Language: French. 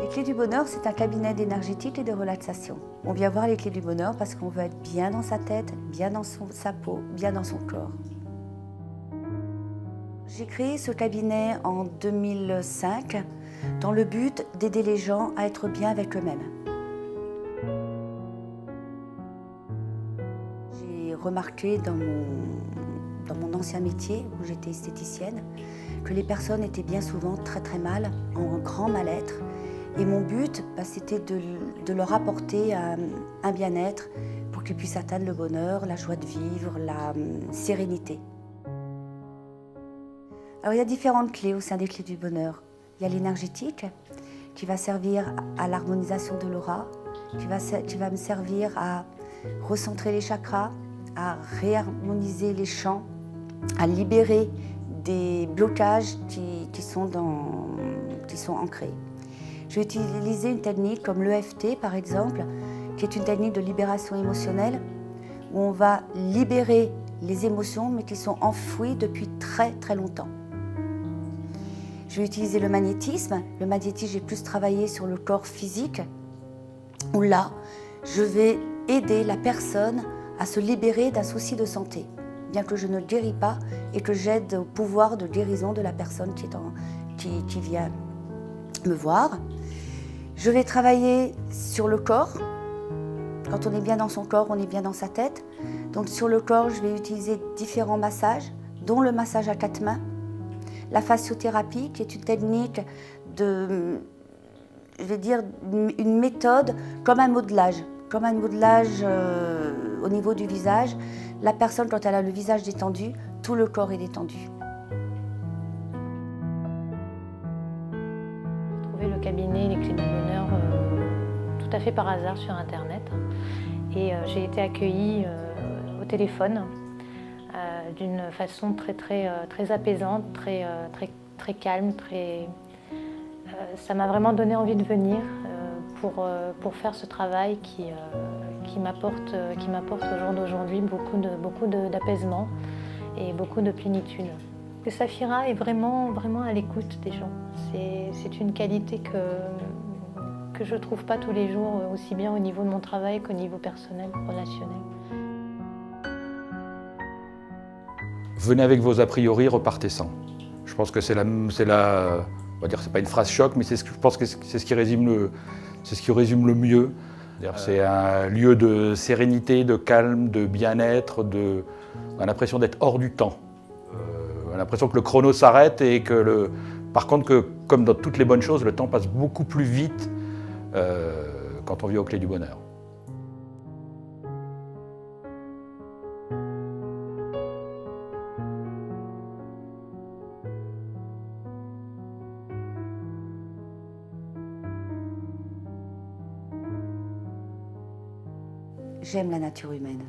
Les Clés du Bonheur, c'est un cabinet d'énergétique et de relaxation. On vient voir les Clés du Bonheur parce qu'on veut être bien dans sa tête, bien dans sa peau, bien dans son corps. J'ai créé ce cabinet en 2005 dans le but d'aider les gens à être bien avec eux-mêmes. J'ai remarqué dans mon ancien métier, où j'étais esthéticienne, que les personnes étaient bien souvent très mal, en grand mal-être. Et mon but, c'était de leur apporter un bien-être pour qu'ils puissent atteindre le bonheur, la joie de vivre, la sérénité. Alors il y a différentes clés au sein des Clés du Bonheur. Il y a l'énergétique qui va servir à l'harmonisation de l'aura, qui va me servir à recentrer les chakras, à réharmoniser les champs, à libérer des blocages qui sont ancrés. Je vais utiliser une technique comme l'EFT par exemple, qui est une technique de libération émotionnelle, où on va libérer les émotions mais qui sont enfouies depuis très longtemps. Je vais utiliser le magnétisme. Le magnétisme, j'ai plus travaillé sur le corps physique, où là, je vais aider la personne à se libérer d'un souci de santé, bien que je ne guéris pas et que j'aide au pouvoir de guérison de la personne qui vient me voir. Je vais travailler sur le corps. Quand on est bien dans son corps, on est bien dans sa tête. Donc sur le corps, je vais utiliser différents massages, dont le massage à 4 mains. La fasciothérapie, qui est une technique une méthode comme un modelage. Comme un modelage au niveau du visage. La personne, quand elle a le visage détendu, tout le corps est détendu. J'ai trouvé le cabinet Les Clés du Bonheur tout à fait par hasard sur Internet. Et j'ai été accueillie au téléphone d'une façon très apaisante, très calme. Ça m'a vraiment donné envie de venir pour faire ce travail qui m'apporte au jour d'aujourd'hui beaucoup d'apaisement et beaucoup de plénitude. Que Saphira est vraiment à l'écoute des gens. C'est une qualité que je ne trouve pas tous les jours, aussi bien au niveau de mon travail qu'au niveau personnel, relationnel. Venez avec vos a priori, repartez sans. Je pense que on va dire, c'est pas une phrase choc, mais je pense que c'est ce qui résume le mieux. C'est un lieu de sérénité, de calme, de bien-être, on a l'impression d'être hors du temps. On a l'impression que le chrono s'arrête et par contre, comme dans toutes les bonnes choses, le temps passe beaucoup plus vite quand on vit aux Clés du Bonheur. J'aime la nature humaine.